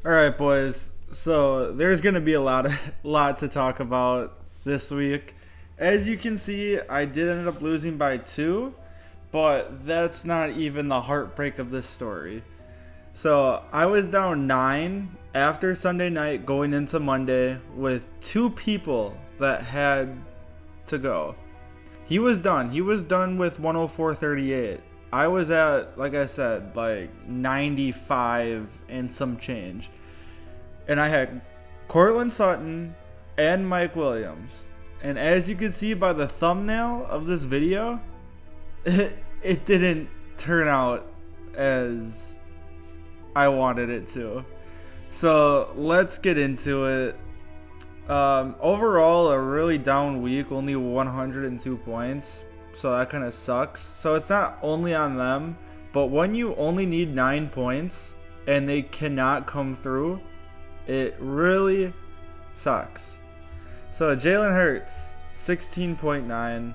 All right, boys. So there's gonna be a lot to talk about this week. As you can see, I did end up losing by 2, but that's not even the heartbreak of this story. So I was down 9 after Sunday night going into Monday with 2 people that had to go. He was done. He was done with 104.38. I was at, like I said, like 95 and some change. And I had Cortland Sutton and Mike Williams. And as you can see by the thumbnail of this video, it didn't turn out as I wanted it to. So let's get into it. Overall, a really down week, only 102 points. So that kind of sucks. So it's not only on them, but when you only need 9 points and they cannot come through, it really sucks. So Jalen Hurts, 16.9.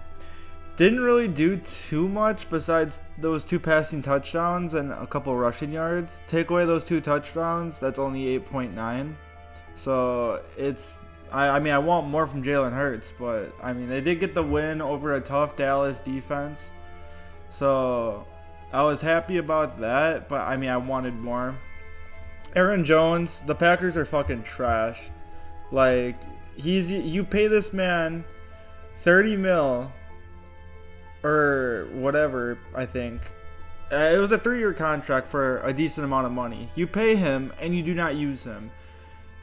Didn't really do too much besides those 2 passing touchdowns and a couple rushing yards. Take away those 2 touchdowns, that's only 8.9. So it's, I mean, I want more from Jalen Hurts, but I mean, they did get the win over a tough Dallas defense. So I was happy about that, but I mean, I wanted more. Aaron Jones, the Packers are fucking trash. Like, you pay this man 30 mil or whatever, I think. It was a 3-year contract for a decent amount of money. You pay him and you do not use him.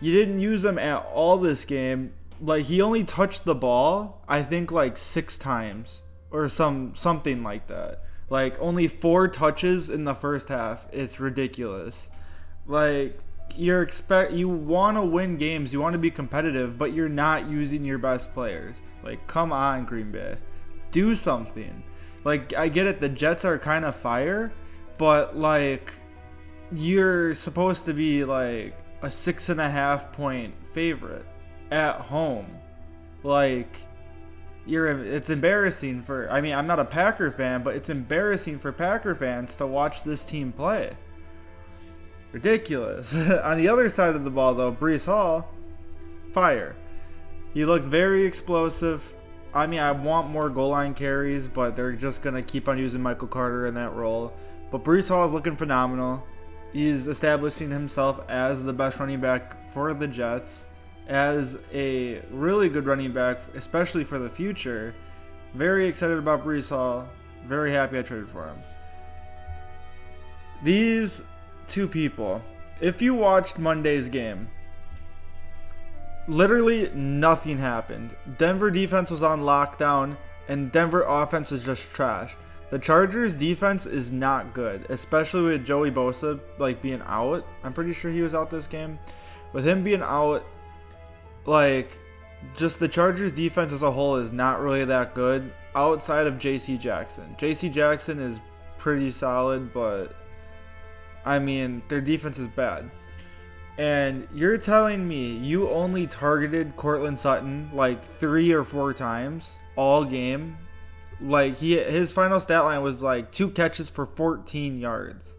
You didn't use him at all this game. Like, he only touched the ball, I think, like 6 times or something like that. Like, only 4 touches in the first half. It's ridiculous. Like, you want to win games, you want to be competitive, but you're not using your best players. Like, come on, Green Bay, do something. Like, I get it, the Jets are kind of fire, but like, you're supposed to be like a 6.5 point favorite at home. Like, it's embarrassing for, I mean, I'm not a Packer fan, but it's embarrassing for Packer fans to watch this team play. Ridiculous. On the other side of the ball, though, Breece Hall, fire. He looked very explosive. I mean, I want more goal line carries, but they're just going to keep on using Michael Carter in that role. But Breece Hall is looking phenomenal. He's establishing himself as the best running back for the Jets, as a really good running back, especially for the future. Very excited about Breece Hall. Very happy I traded for him. These 2 people, if you watched Monday's game, literally nothing happened. Denver defense was on lockdown and Denver offense is just trash. The Chargers defense is not good, especially with Joey Bosa like being out. I'm pretty sure he was out this game. With him being out, like, just the Chargers defense as a whole is not really that good outside of JC Jackson. JC Jackson is pretty solid, but I mean, their defense is bad. And you're telling me you only targeted Cortland Sutton like 3 or 4 times all game? Like, his final stat line was like 2 catches for 14 yards.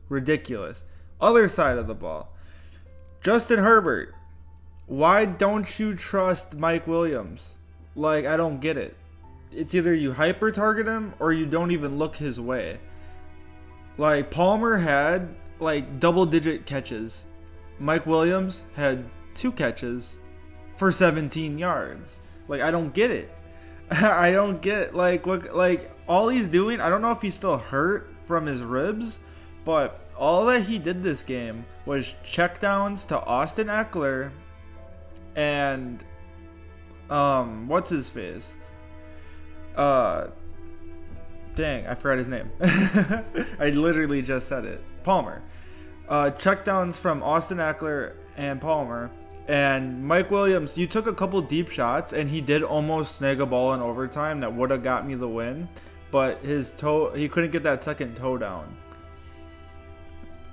Ridiculous. Other side of the ball, Justin Herbert. Why don't you trust Mike Williams? Like, I don't get it. It's either you hyper target him or you don't even look his way. Like, Palmer had like double-digit catches. Mike Williams had 2 catches for 17 yards. Like, I don't get it. I don't get, like, what, like, all he's doing, I don't know if he's still hurt from his ribs, but all that he did this game was checkdowns to Austin Eckler and what's his face? Dang, I forgot his name. I literally just said it. Palmer. Checkdowns from Austin Eckler and Palmer. And Mike Williams, you took a couple deep shots, and he did almost snag a ball in overtime that would have got me the win. But his toe, he couldn't get that second toe down.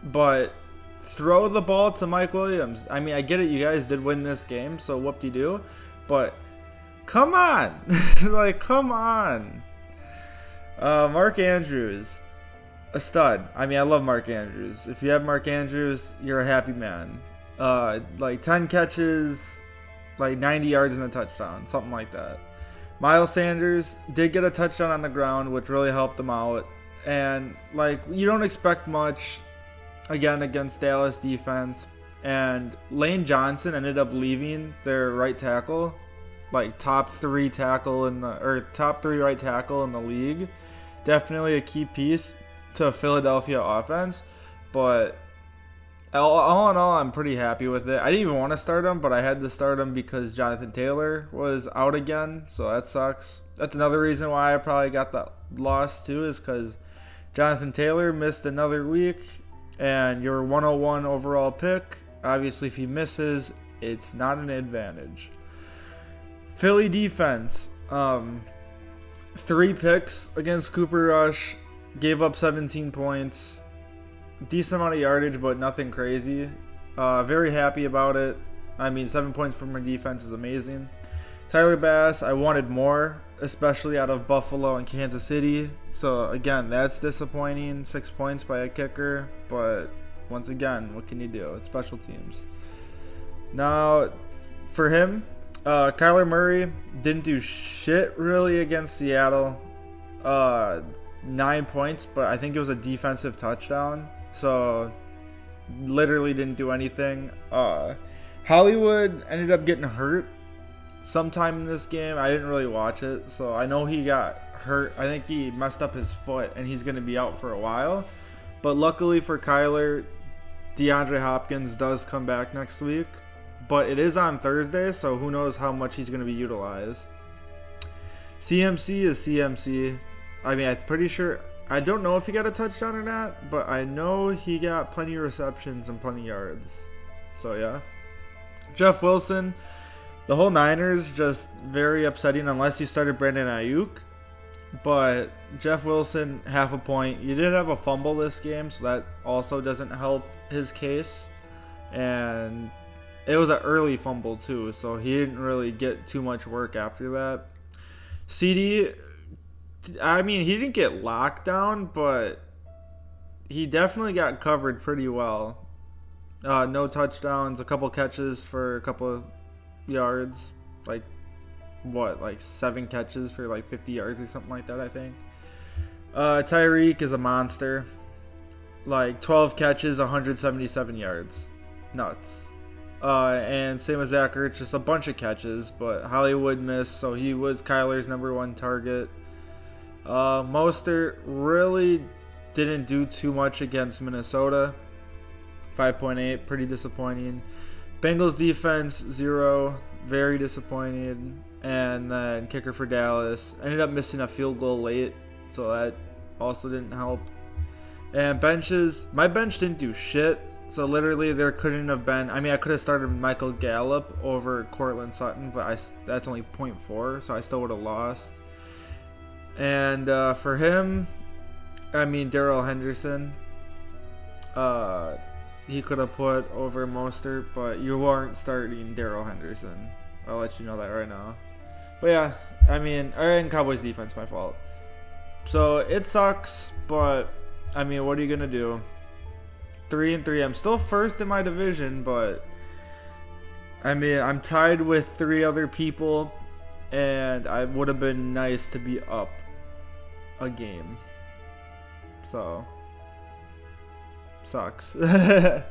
But throw the ball to Mike Williams. I mean, I get it, you guys did win this game, so whoop-de-doo. But come on. Like, come on. Mark Andrews. a stud. I mean, I love Mark Andrews. If you have Mark Andrews, you're a happy man. Like 10 catches, like 90 yards and a touchdown, something like that. Miles Sanders did get a touchdown on the ground, which really helped him out. And like, you don't expect much again against Dallas defense. And Lane Johnson ended up leaving their right tackle, like top three right tackle in the league. Definitely a key piece to Philadelphia offense, but all in all, I'm pretty happy with it. I didn't even want to start him, but I had to start him because Jonathan Taylor was out again, so that sucks. That's another reason why I probably got that loss too, is because Jonathan Taylor missed another week, and your 101 overall pick, obviously if he misses, it's not an advantage. Philly defense, 3 picks against Cooper Rush, gave up 17 points, decent amount of yardage, but nothing crazy. Very happy about it. I mean, 7 points from our defense is amazing. Tyler Bass, I wanted more, especially out of Buffalo and Kansas City. So again, that's disappointing. 6 points by a kicker, but once again, what can you do? It's special teams. Now, for him, Kyler Murray didn't do shit really against Seattle. 9 points, but I think it was a defensive touchdown. So, literally didn't do anything. Hollywood ended up getting hurt sometime in this game. I didn't really watch it, so I know he got hurt. I think he messed up his foot, and he's going to be out for a while. But luckily for Kyler, DeAndre Hopkins does come back next week. But it is on Thursday, so who knows how much he's going to be utilized. CMC is CMC. I mean, I'm pretty sure. I don't know if he got a touchdown or not, but I know he got plenty of receptions and plenty of yards. So, yeah. Jeff Wilson, the whole Niners, just very upsetting unless you started Brandon Ayuk. But Jeff Wilson, half a point. You did have a fumble this game, so that also doesn't help his case. And it was an early fumble too, so he didn't really get too much work after that. CD, I mean, he didn't get locked down, but he definitely got covered pretty well. No touchdowns, a couple catches for a couple of yards. Like 7 catches for like 50 yards or something like that, I think. Tyreek is a monster. Like 12 catches, 177 yards. Nuts. And same as Zach Ertz, just a bunch of catches, but Hollywood missed, so he was Kyler's number 1 target. Mostert really didn't do too much against Minnesota. 5.8, pretty disappointing. Bengals defense, 0, very disappointed. And then kicker for Dallas, ended up missing a field goal late, so that also didn't help. And benches, my bench didn't do shit. So literally there couldn't have been, I mean, I could have started Michael Gallup over Cortland Sutton, but that's only 0.4, so I still would have lost. And for him, I mean, Darrell Henderson, he could have put over Mostert, but you aren't starting Darrell Henderson. I'll let you know that right now. But yeah, I mean, and Cowboys defense, my fault. So it sucks, but I mean, what are you going to do? 3-3. I'm still first in my division, but I mean, I'm tied with 3 other people, and I would have been nice to be up a game. So sucks. It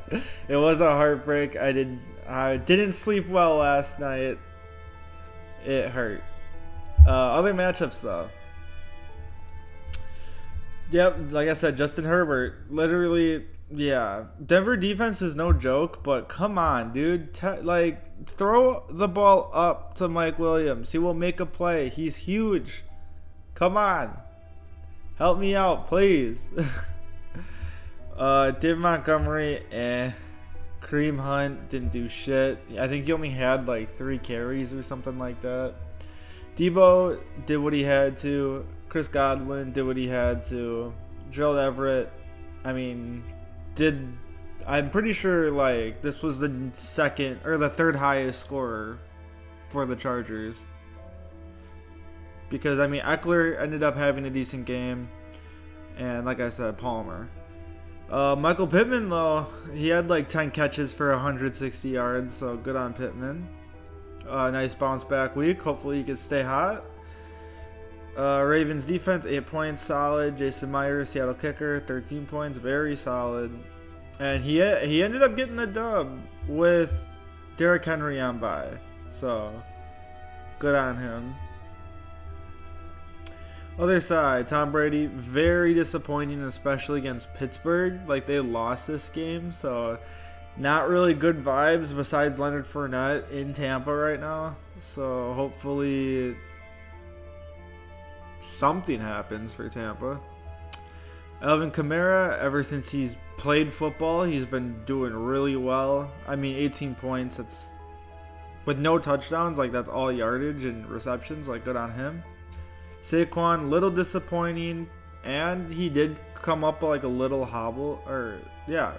was a heartbreak. I didn't sleep well last night. It hurt. Other matchups though. Yep, like I said, Justin Herbert, literally. Yeah, Denver defense is no joke, but come on, dude. Throw the ball up to Mike Williams. He will make a play. He's huge. Come on. Help me out, please. David Montgomery, Kareem Hunt didn't do shit. I think he only had like 3 carries or something like that. Debo did what he had to. Chris Godwin did what he had to. Gerald Everett, I mean, I'm pretty sure like this was the second or the third highest scorer for the Chargers, because I mean Eckler ended up having a decent game, And like I said, Palmer. Michael Pittman, though, he had like 10 catches for 160 yards, so good on Pittman. Nice bounce back week. Hopefully he can stay hot. Ravens defense, 8 points, solid. Jason Myers, Seattle kicker, 13 points, very solid. And he ended up getting the dub with Derrick Henry on bye. So, good on him. Other side, Tom Brady, very disappointing, especially against Pittsburgh. Like, they lost this game, so not really good vibes besides Leonard Fournette in Tampa right now. So, hopefully something happens for Tampa. Alvin Kamara, ever since he's played football, he's been doing really well. I mean, 18 points, that's with no touchdowns, like that's all yardage and receptions, like good on him. Saquon, little disappointing, and he did come up like a little hobble, or yeah.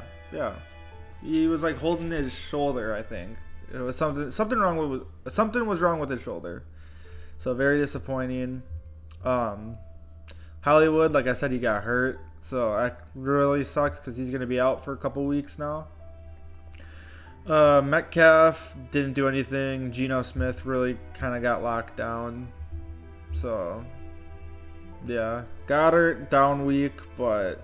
He was like holding his shoulder, I think. It was something was wrong with his shoulder. So very disappointing. Hollywood, like I said, he got hurt, so that really sucks because he's gonna be out for a couple weeks now. Metcalf didn't do anything. Geno Smith really kind of got locked down. So, yeah. Goddard, down week, but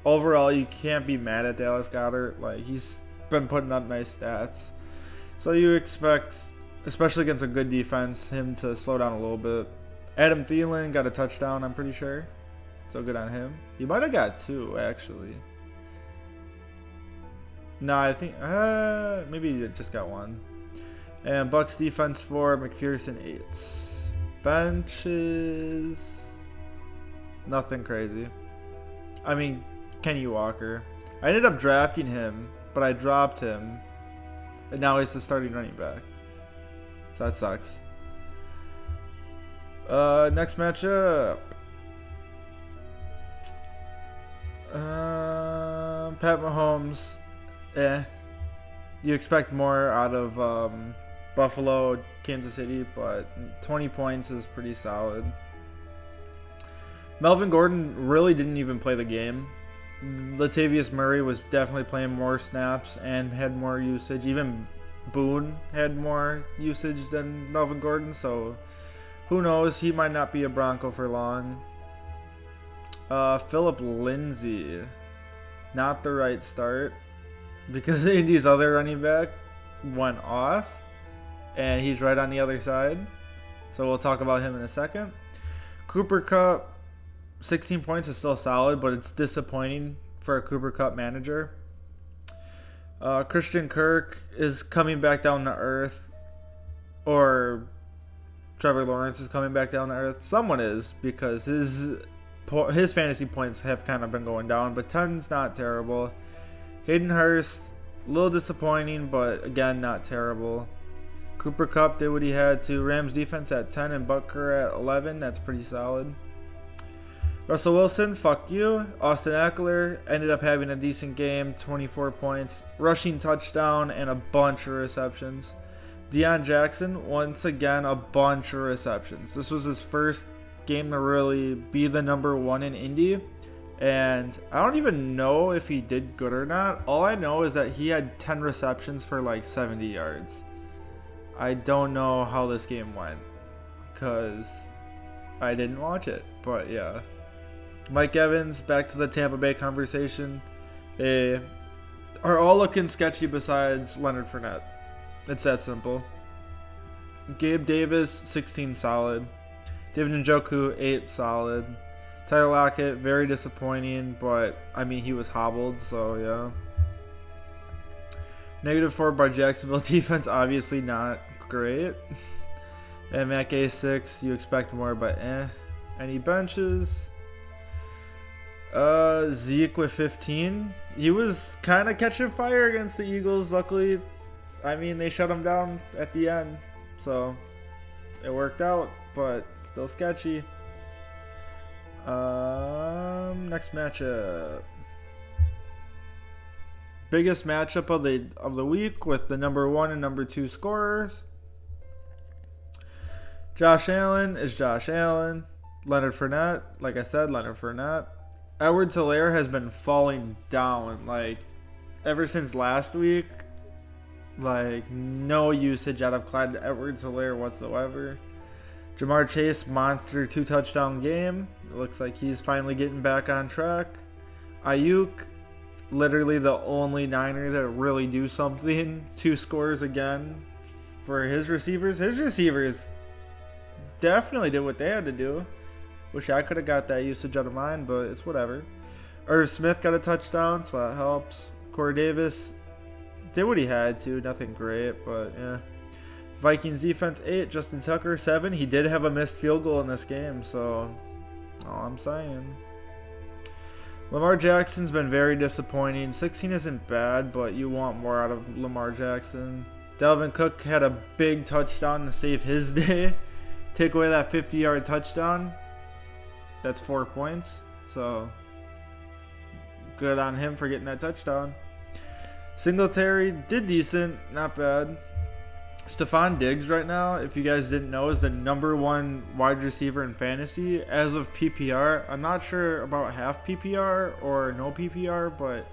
overall, you can't be mad at Dallas Goedert. Like, he's been putting up nice stats. So you expect, especially against a good defense, him to slow down a little bit. Adam Thielen got a touchdown, I'm pretty sure. So good on him. He might have got 2, actually. No, I think maybe he just got 1. And Bucks defense 4, McPherson 8. Benches, nothing crazy. I mean, Kenny Walker. I ended up drafting him, but I dropped him, and now he's the starting running back. So that sucks. Next matchup. Pat Mahomes. You expect more out of Buffalo, Kansas City, but 20 points is pretty solid. Melvin Gordon really didn't even play the game. Latavius Murray was definitely playing more snaps and had more usage. Even Boone had more usage than Melvin Gordon, so who knows? He might not be a Bronco for long. Philip Lindsay, not the right start because Indy's other running back went off. And he's right on the other side. So we'll talk about him in a second. Cooper Kupp, 16 points is still solid, but it's disappointing for a Cooper Kupp manager. Christian Kirk is coming back down to earth. Or Trevor Lawrence is coming back down to earth. Someone is, because his fantasy points have kind of been going down. But 10's not terrible. Hayden Hurst, a little disappointing, but again, not terrible. Cooper Kupp did what he had to. Rams defense at 10 and Butker at 11. That's pretty solid. Russell Wilson, fuck you. Austin Eckler ended up having a decent game. 24 points. Rushing touchdown and a bunch of receptions. Deion Jackson, once again, a bunch of receptions. This was his first game to really be the number 1 in Indy. And I don't even know if he did good or not. All I know is that he had 10 receptions for like 70 yards. I don't know how this game went because I didn't watch it, but yeah. Mike Evans, back to the Tampa Bay conversation. They are all looking sketchy besides Leonard Fournette. It's that simple. Gabe Davis, 16 solid. David Njoku, 8 solid. Tyler Lockett, very disappointing, but I mean, he was hobbled, so yeah. -4 by Jacksonville defense, obviously not great. And Matt Gay, 6, you expect more, but Any benches? Zeke with 15. He was kind of catching fire against the Eagles. Luckily, I mean, they shut him down at the end, so it worked out, but still sketchy. Next matchup. Biggest matchup of the week with the number 1 and number 2 scorers. Josh Allen is Josh Allen. Leonard Fournette, like I said, Leonard Fournette. Edwards-Helaire has been falling down. Like, ever since last week, like, no usage out of Clyde Edwards-Helaire whatsoever. Jamar Chase, monster 2-touchdown game. It looks like he's finally getting back on track. Ayuk, literally the only Niner that really do something. 2 scores again for his receivers. His receivers definitely did what they had to do. Wish I could have got that usage out of mine, but it's whatever. Irv Smith got a touchdown, so that helps. Corey Davis did what he had to. Nothing great, but yeah. Vikings defense 8, Justin Tucker 7. He did have a missed field goal in this game, so all I'm saying. Lamar Jackson's been very disappointing. 16 isn't bad, but you want more out of Lamar Jackson. Dalvin Cook had a big touchdown to save his day. Take away that 50-yard touchdown. That's 4 points. So good on him for getting that touchdown. Singletary did decent, not bad. Stephon Diggs right now, if you guys didn't know, is the #1 wide receiver in fantasy as of PPR. I'm not sure about half PPR or no PPR, but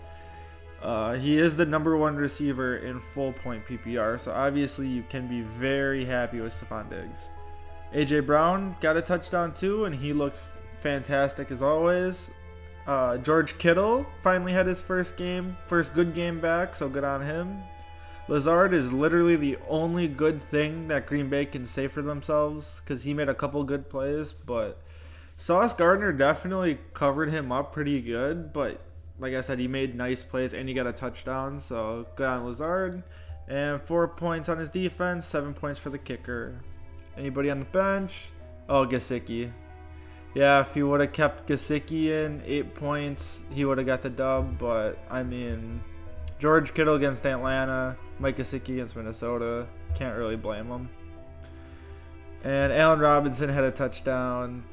he is the #1 receiver in full point PPR. So obviously you can be very happy with Stephon Diggs. AJ Brown got a touchdown too, and he looked fantastic as always. George Kittle finally had his first good game back, so good on him. Lazard is literally the only good thing that Green Bay can say for themselves because he made a couple good plays, but Sauce Gardner definitely covered him up pretty good, but like I said, he made nice plays and he got a touchdown, so good on Lazard. And 4 points on his defense, 7 points for the kicker. Anybody on the bench? Oh, Gesicki. Yeah, if he would have kept Gesicki in, 8 points, he would have got the dub, but I mean, George Kittle against Atlanta, Mike Gesicki against Minnesota. Can't really blame him. And Allen Robinson had a touchdown,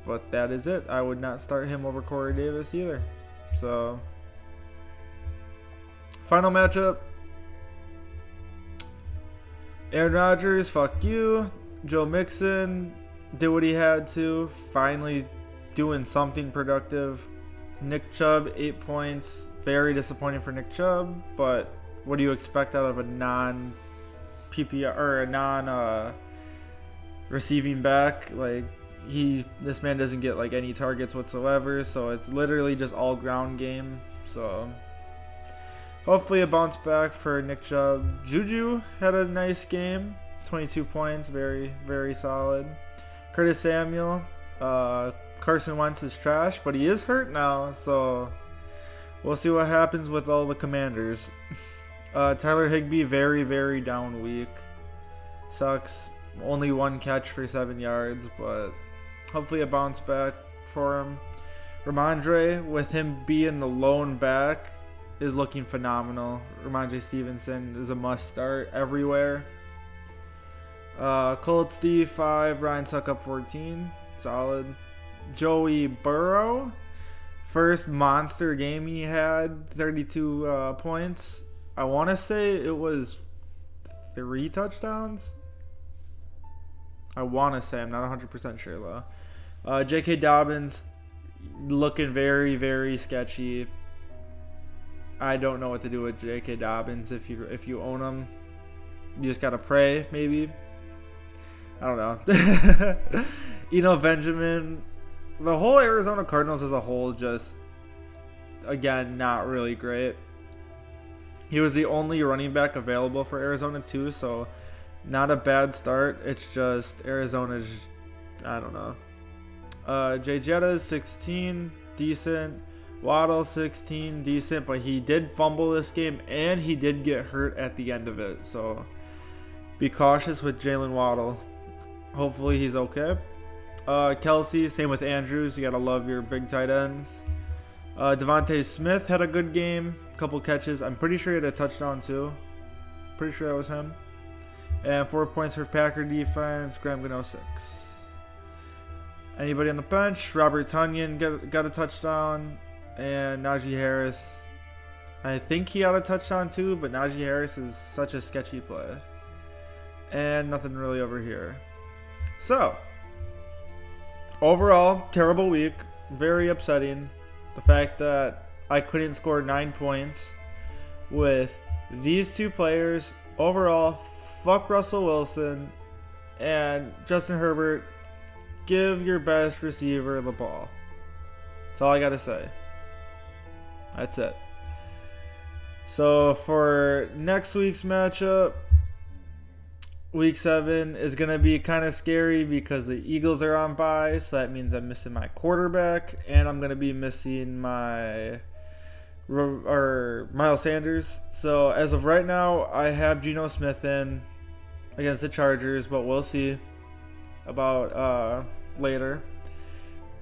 but that is it. I would not start him over Corey Davis either. So, final matchup. Aaron Rodgers, fuck you. Joe Mixon did what he had to. Finally doing something productive. Nick Chubb, 8 points. Very disappointing for Nick Chubb, but what do you expect out of a non-PPR or a non-receiving back? Like this man doesn't get like any targets whatsoever, so it's literally just all ground game. So hopefully a bounce back for Nick Chubb. Juju had a nice game, 22 points, very very solid. Curtis Samuel, Carson Wentz is trash, but he is hurt now, so we'll see what happens with all the Commanders. Tyler Higbee, very, very down week. Sucks. Only 1 catch for 7 yards, but hopefully a bounce back for him. Ramondre, with him being the lone back, is looking phenomenal. Ramondre Stevenson is a must start everywhere. Colts D5, Ryan Suckup 14. Solid. Joey Burrow, first monster game he had, 32 points. I want to say it was 3 touchdowns. I want to say, I'm not 100% sure though. J.K. Dobbins looking very, very sketchy. I don't know what to do with J.K. Dobbins if you own him. You just gotta pray, maybe. I don't know. Benjamin. The whole Arizona Cardinals as a whole just, again, not really great. He was the only running back available for Arizona too, so not a bad start. It's just Arizona's, I don't know. Jay Jetta's 16, decent. Waddle 16, decent, but he did fumble this game and he did get hurt at the end of it. So be cautious with Jalen Waddle. Hopefully he's okay. Kelsey, same with Andrews. You gotta love your big tight ends. Devontae Smith had a good game, couple catches. I'm pretty sure he had a touchdown too. Pretty sure that was him. And 4 points for Packer defense. Graham Gano 6. Anybody on the bench? Robert Tonyan got a touchdown, and Najee Harris. I think he got a touchdown too, but Najee Harris is such a sketchy play. And nothing really over here. So overall, terrible week. Very upsetting. The fact that I couldn't score 9 points with these two players. Overall, fuck Russell Wilson and Justin Herbert. Give your best receiver the ball. That's all I got to say. That's it. So for next week's matchup, Week 7 is going to be kind of scary because the Eagles are on bye. So that means I'm missing my quarterback. And I'm going to be missing my Miles Sanders. So as of right now, I have Geno Smith in against the Chargers. But we'll see about later.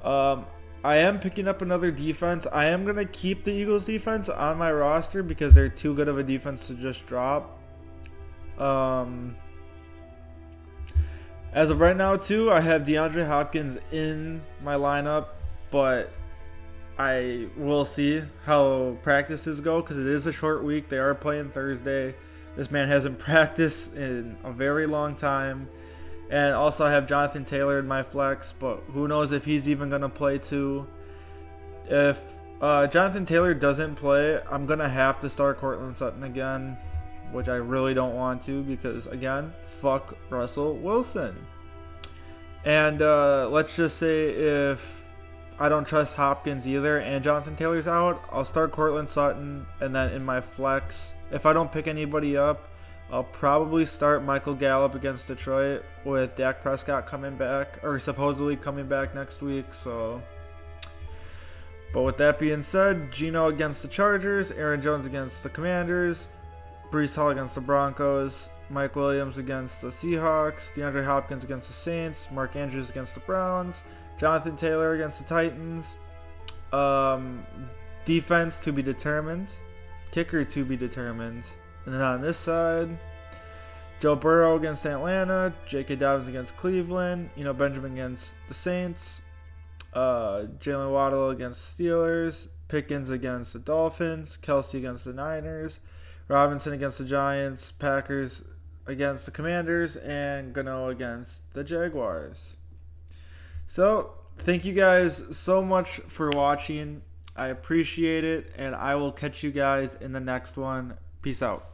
I am picking up another defense. I am going to keep the Eagles defense on my roster because they're too good of a defense to just drop. As of right now, too, I have DeAndre Hopkins in my lineup, but I will see how practices go because it is a short week. They are playing Thursday. This man hasn't practiced in a very long time. And also I have Jonathan Taylor in my flex, but who knows if he's even going to play too. If Jonathan Taylor doesn't play, I'm going to have to start Courtland Sutton again, which I really don't want to because, again, fuck Russell Wilson. And let's just say if I don't trust Hopkins either and Jonathan Taylor's out, I'll start Courtland Sutton, and then in my flex, if I don't pick anybody up, I'll probably start Michael Gallup against Detroit with Dak Prescott coming back, or supposedly coming back next week. So, but with that being said, Geno against the Chargers, Aaron Jones against the Commanders, Breece Hall against the Broncos, Mike Williams against the Seahawks, DeAndre Hopkins against the Saints, Mark Andrews against the Browns, Jonathan Taylor against the Titans. Defense to be determined, kicker to be determined. And then on this side, Joe Burrow against Atlanta, J.K. Dobbins against Cleveland, Benjamin against the Saints, Jalen Waddle against the Steelers, Pickens against the Dolphins, Kelsey against the Niners, Robinson against the Giants, Packers against the Commanders, and Gano against the Jaguars. So, thank you guys so much for watching. I appreciate it, and I will catch you guys in the next one. Peace out.